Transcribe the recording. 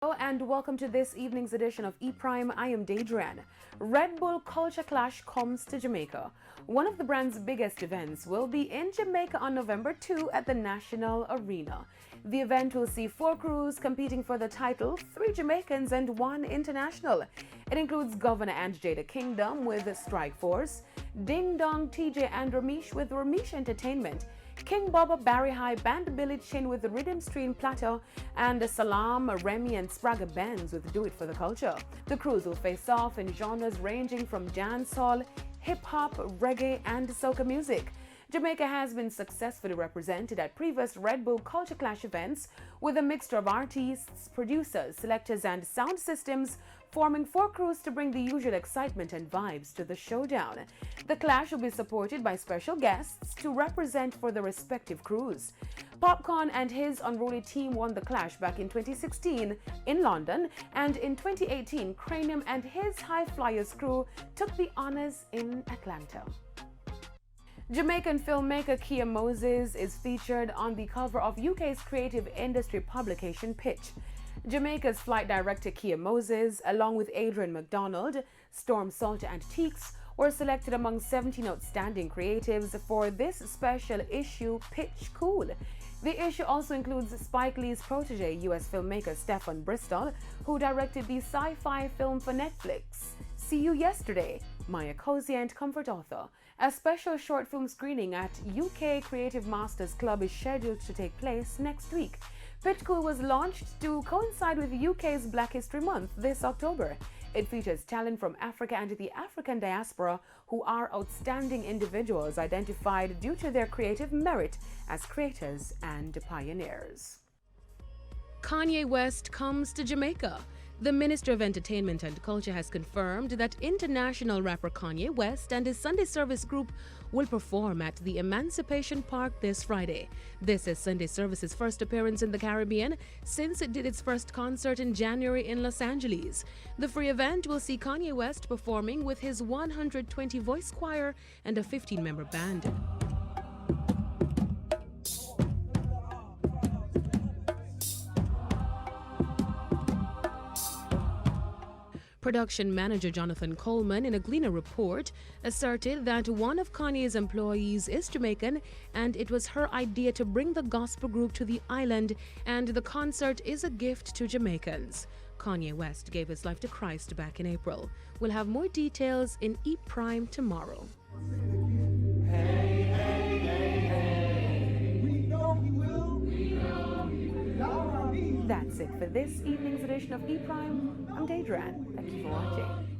Hello and welcome to this evening's edition of E-Prime. I am Daedran. Red Bull Culture Clash comes to Jamaica. One of the brand's biggest events will be in Jamaica on November 2 at the National Arena. The event will see 4 crews competing for the title, 3 Jamaicans and 1 international. It includes Governor and Jada Kingdom with Strike Force, Ding Dong, TJ and Ramesh with Ramesh Entertainment, King Baba, Barry High, Band Billy Chin with the Rhythm Stream Plateau, and Salam, Remy and Sprague Bands with Do It for the Culture. The crews will face off in genres ranging from dancehall, hip-hop, reggae and soca music. Jamaica has been successfully represented at previous Red Bull Culture Clash events with a mixture of artists, producers, selectors and sound systems, forming 4 crews to bring the usual excitement and vibes to the showdown. The clash will be supported by special guests to represent for the respective crews. Popcorn and his unruly team won the clash back in 2016 in London, and in 2018 Cranium and his High Flyers crew took the honors in Atlanta. Jamaican filmmaker Kia Moses is featured on the cover of UK's creative industry publication Pitch. Jamaica's flight director Kia Moses, along with Adrian MacDonald, Storm Salter and Teeks, were selected among 17 outstanding creatives for this special issue Pitch Cool. The issue also includes Spike Lee's protege, US filmmaker Stephen Bristol, who directed the sci-fi film for Netflix, See You Yesterday, Maya Cozy and Comfort Author. A special short film screening at UK Creative Masters Club is scheduled to take place next week. Pitch Cool was launched to coincide with UK's Black History Month this October. It features talent from Africa and the African diaspora who are outstanding individuals identified due to their creative merit as creators and pioneers. Kanye West comes to Jamaica. The Minister of Entertainment and Culture has confirmed that international rapper Kanye West and his Sunday Service group will perform at the Emancipation Park this Friday. This is Sunday Service's first appearance in the Caribbean since it did its first concert in January in Los Angeles. The free event will see Kanye West performing with his 120-voice choir and a 15-member band. Production manager Jonathan Coleman, in a Gleaner report, asserted that one of Kanye's employees is Jamaican and it was her idea to bring the gospel group to the island, and the concert is a gift to Jamaicans. Kanye West gave his life to Christ back in April. We'll have more details in E-Prime tomorrow. That's it for this evening's edition of E-Prime. I'm Daedran. Thank you for watching.